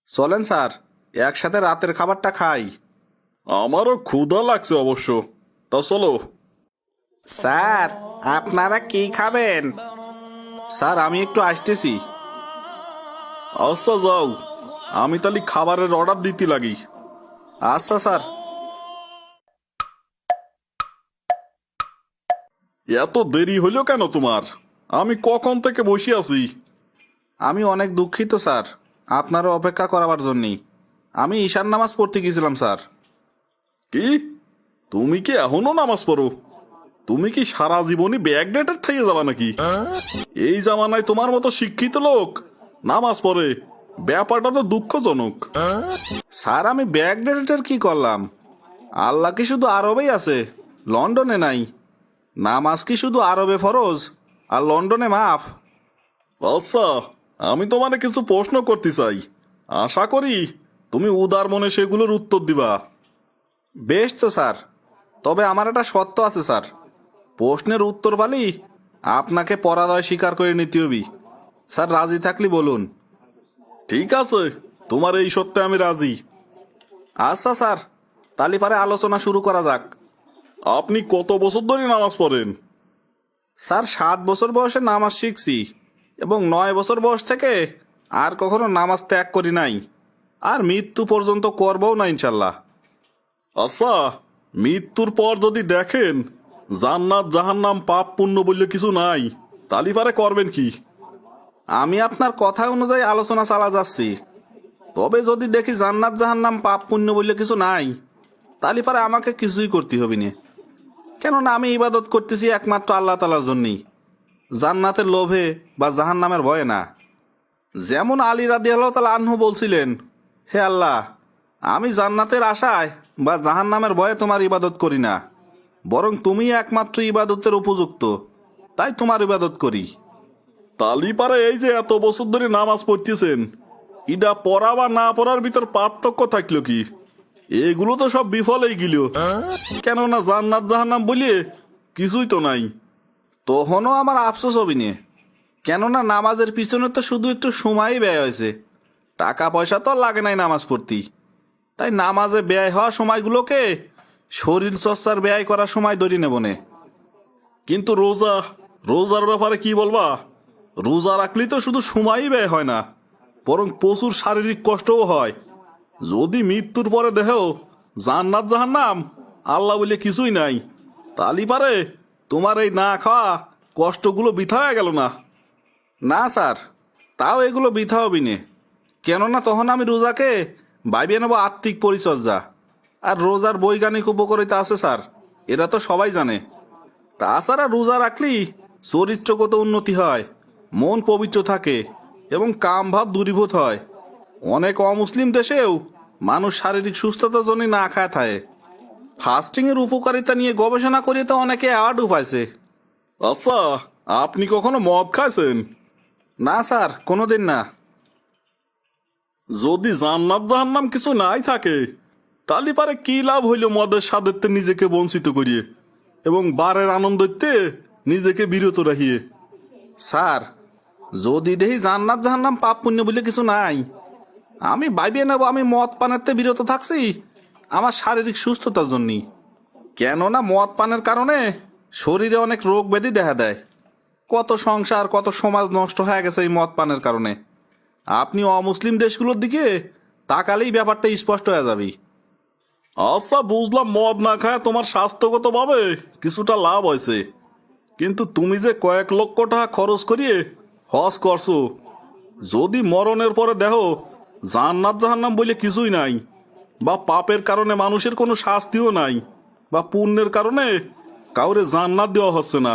চলেন স্যার, একসাথে রাতের খাবারটা খাই। আমারও ক্ষুধা লাগছে অবশ্য, তা চলো। স্যার, আপনারা কি খাবেন? স্যার, আমি একটু আসতেছি। আচ্ছা যাও, আমি তাহলে খাবারের অর্ডার দিতে লাগি। আচ্ছা স্যার। এত দেরি হইল কেন তোমার? আমি কখন থেকে বসে আছি। আমি অনেক দুঃখিত স্যার, আপনারও অপেক্ষা করাবার জন্যই। আমি ঈশান নামাজ পড়তে গিয়েছিলাম স্যার। কি, তুমি কি এখনো নামাজ পড়ো? তুমি কি সারা জীবনই ব্যাকডেটের থেকে যাবা নাকি? এই জামানায় তোমার মতো শিক্ষিত লোক নামাজ পড়ে, ব্যাপারটা তো দুঃখজনক। স্যার, আমি ব্যাকডেটের কি করলাম? আল্লাহ কি শুধু আরবেই আছে, লন্ডনে নাই? নামাজ কি শুধু আরবে ফরজ আর লন্ডনে মাফ? আচ্ছা, আমি তোমারে কিছু প্রশ্ন করতে চাই, আশা করি তুমি উদার মনে সেগুলোর উত্তর দিবা। বেশ তো স্যার, তবে আমার একটা শর্ত আছে স্যার। প্রশ্নের উত্তর পালি আপনাকে পরাজয় স্বীকার করে নিতে হবে। স্যার, রাজি থাকলে বলুন। ঠিক আছে, তোমার এই সত্যে আমি রাজি। আচ্ছা স্যার, তালি পারে আলোচনা শুরু করা যাক। আপনি কত বছর ধরে নামাজ পড়েন? স্যার, 7 বছর বয়সে নামাজ শিখছি এবং 9 বছর বয়স থেকে আর কখনো নামাজ ত্যাগ করি নাই, আর মৃত্যু পর্যন্ত করবও না ইনশাল্লাহ। আচ্ছা, মৃত্যুর পর যদি দেখেন জান্নাত জাহান্নাম পাপ পুণ্য বললে কিছু নাই, তালি পারে করবেন কি? আমি আপনার কথা অনুযায়ী আলোচনা চালা যাচ্ছি। তবে যদি দেখি জান্নাত জাহান্নাম পাপ পুণ্য বললে কিছু নাই, তালি পারে আমাকে কিছুই করতে হবে না। কেননা আমি ইবাদত করতেছি একমাত্র আল্লাহ তালার জন্যই, জান্নাতের লোভে বা জাহান্নামের ভয়ে না। যেমন আলী রাদিয়াল্লাহু তাআলা আনহু বলছিলেন, হে আল্লাহ, আমি জান্নাতের আশায় বা জাহান্নামের ভয়ে তোমার ইবাদত করি না, বরং তুমি একমাত্র ইবাদতের উপযুক্ত, তাই তোমার ইবাদত করি। তালি পারে এই যে এত বছর ধরে নামাজ পড়তেছেন, ইডা পড়া বা না পড়ার ভিতর পার্থক্য থাকলো কি? এগুলো তো সব বিফলেই গেল, কেননা জান্নাত জাহান্নাম বলিয়ে কিছুই তো নাই। তখনও আমার আফসোস হবি নে, কেননা নামাজের পিছনে তো শুধু একটু সময়ই ব্যয় হয়েছে, টাকা পয়সা তো আর লাগে নাই নামাজ পড়তি। তাই নামাজে ব্যয় হওয়া সময়গুলোকে শরীর চর্চার ব্যয় করার সময় ধরে নেব নে। কিন্তু রোজার ব্যাপারে কি বলবা? রোজা রাখলে তো শুধু সময়ই ব্যয় হয় না, বরং প্রচুর শারীরিক কষ্টও হয়। যদি মৃত্যুর পরে দেহ জান্নাত জাহান্নাম আল্লাহ বলে কিছুই নাই, তালি পারে তোমার এই না খাওয়া কষ্টগুলো বৃথা হয়ে গেল না? না স্যার, তাও এগুলো বৃথা হবি নে, কেননা তখন আমি রোজাকে ভাবিয়ে নেব আত্মিক পরিচর্যা। আর রোজার বৈজ্ঞানিক উপকারিতা আছে স্যার, এরা তো সবাই জানে। তাছাড়া রোজা রাখলি চরিত্রগত উন্নতি হয়, মন পবিত্র থাকে এবং কামভাব দূরীভূত হয়। অনেক অমুসলিম দেশেও মানুষ শারীরিক সুস্থতার জন্য না খায় থাকে। ফাস্টিংয়ের উপকারিতা নিয়ে গবেষণা করিয়ে তো অনেকে অ্যাওয়ার্ডও পাইছে। আচ্ছা, আপনি কখনো মদ খাইছেন? না স্যার, কোনোদিন না। যদি জান্নাত জাহান্নাম কিছু নাই থাকে, তালি পারে কি লাভ হইল মদের স্বাদেতে নিজেকে বঞ্চিত করিয়ে এবং বারের আনন্দতে নিজেকে বিরত রাখিয়ে? স্যার, যদি দেহি জান্নাত জাহান্নাম পাপ পুণ্য বলে কিছু নাই, আমি ভাবিয়ে নেব আমি মদ পানেরতে বিরত থাকছি আমার শারীরিক সুস্থতার জন্যই। কেননা মদ পানের কারণে শরীরে অনেক রোগ ব্যাধি দেখা দেয়। কত সংসার, কত সমাজ নষ্ট হয়ে গেছে এই মদ পানের কারণে। আপনি অমুসলিম দেশগুলোর দিকে তাকালেই ব্যাপারটা স্পষ্ট হয়ে যাবে। আচ্ছা বুঝলাম, মদ না খায় তোমার স্বাস্থ্যগতভাবে কিছুটা লাভ হয়েছে, কিন্তু তুমি যে কয়েক লক্ষ টাকা খরচ করিয়ে হজ করছো, যদি মরণের পরে দেহ জান্নাত জাহান্নাম বলে কিছুই নাই, বা পাপের কারণে মানুষের কোনো শাস্তিও নাই, বা পুণ্যের কারণে কাউরে জান্নাত দেওয়া হচ্ছে না,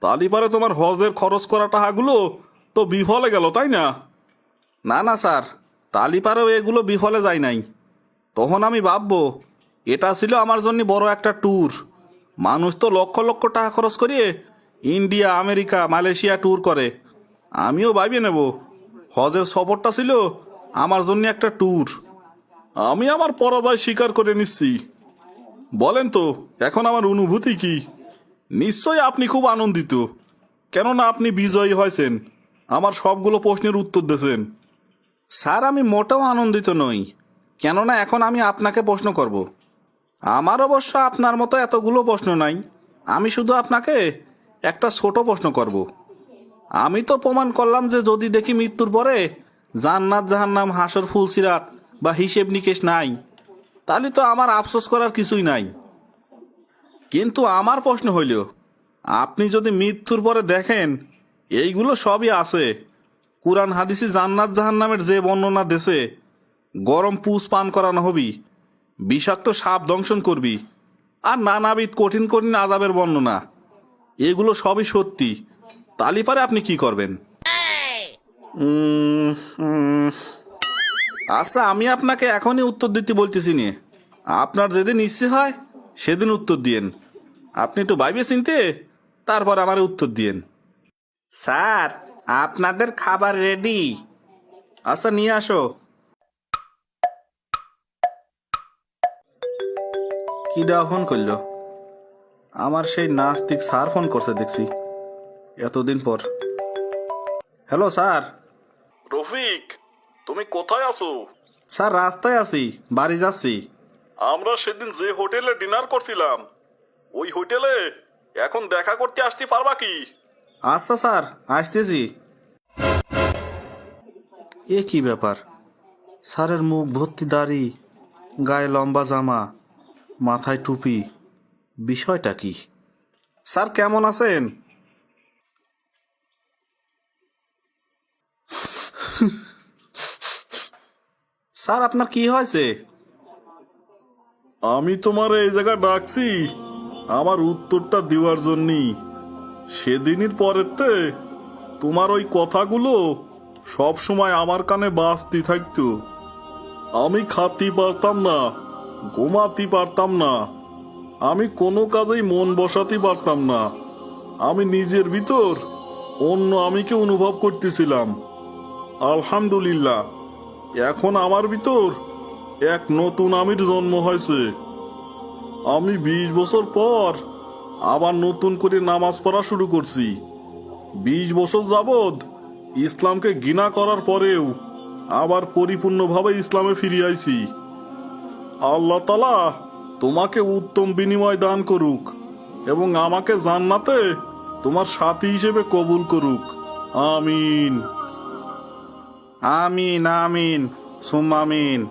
তালি পারে তোমার হজের খরচ করা টাকাগুলো তো বিফলে গেল, তাই না? না না স্যার, তালিপারেও এগুলো বিফলে যায় নাই। তখন আমি ভাববো এটা ছিল আমার জন্য বড় একটা ট্যুর। মানুষ তো লক্ষ লক্ষ টাকা খরচ করিয়ে ইন্ডিয়া, আমেরিকা, মালয়েশিয়া ট্যুর করে। আমিও ভাবিয়ে নেব হজের সফরটা ছিল আমার জন্য একটা ট্যুর। আমি আমার পরাজয় স্বীকার করে নিচ্ছি। বলেন তো এখন আমার অনুভূতি কি? নিশ্চয়ই আপনি খুব আনন্দিত, কেননা আপনি বিজয়ী হয়েছেন, আমার সবগুলো প্রশ্নের উত্তর দিয়েছেন। স্যার আমি মোটেও আনন্দিত নই, কেননা এখন আমি আপনাকে প্রশ্ন করব। আমার অবশ্য আপনার মতো এতগুলো প্রশ্ন নাই, আমি শুধু আপনাকে একটা ছোট প্রশ্ন করব। আমি তো প্রমাণ করলাম যে যদি দেখি মৃত্যুর পরে জান্নাত জাহান্নাম হাসর ফুলসিরাত বা হিসেব নিকেশ নাই, তাহলে তো আমার আফসোস করার কিছুই নাই। কিন্তু আমার প্রশ্ন হইল, আপনি যদি মৃত্যুর পরে দেখেন এইগুলো সবই আছে, কুরআন হাদিসে জান্নাত জাহান্নামের যে বর্ণনা দেশে, গরম পুষ পান করানো হবি, বিষাক্ত সাপ দংশন করবি, আর নানাবিধ কঠিন কঠিন আযাবের বর্ণনা, এগুলো সবই সত্যি, তালি পারে আপনি কি করবেন? আচ্ছা আমি আপনাকে এখনই উত্তর দিতে বলতেছি নে, আপনার যেদিন ইচ্ছে হয় সেদিন উত্তর দিয়েন। আপনি একটু ভাইবে চিনতে তারপর আমার উত্তর দিয়েন। স্যার আপনাদের খাবার রেডি। আচ্ছা নিয়ে আসো। কি দেওয়া ফোন করলো? আমার সেই নাস্তিক স্যার ফোন করছে দেখছি এতদিন পর। Hello sir. রফিক, তুমি কোথায় আছো? স্যার রাস্তায় আছি, বাড়ি যাচ্ছি। আমরা সেদিন যে হোটেলে ডিনার করছিলাম ওই হোটেলে এখন দেখা করতে আসতে পারবা কি? আচ্ছা স্যার আসতেছি। এ কি ব্যাপার, স্যারের মুখ ভর্তি দাড়ি, গায়ে লম্বা জামা, মাথায় টুপি, বিষয়টা কি? স্যার কেমন আছেন? স্যার আপনার কি হয়েছে? আমি তোমার এই জায়গা ডাকছি আমার উত্তরটা দেওয়ার জন্যই। সেদিনের পরেতে তোমার ওই কথাগুলো সব সময় আমার কানে বাজতে থাকতো। আমি খাতে পারতাম না, ঘুমাতে পারতাম না, আমি কোনো কাজেই মন বসাতে পারতাম না। আমি নিজের ভিতর অন্য আমিকে অনুভব করতেছিলাম। আলহামদুলিল্লাহ, এখন আমার ভিতর এক নতুন আমির জন্ম হয়েছে। আমি 20 বছর পর আবার নতুন করে নামাজ পড়া শুরু করছি। 20 বছর যাবৎ ইসলামকে ঘৃণা করার পরেও আবার পরিপূর্ণভাবে ইসলামে ফিরে আইছি। আল্লাহ তাআলা তোমাকে উত্তম বিনিময় দান করুক এবং আমাকে জান্নাতে তোমার সাথী হিসেবে কবুল করুক। আমিন। আমিন আমিন সুম্মা আমিন।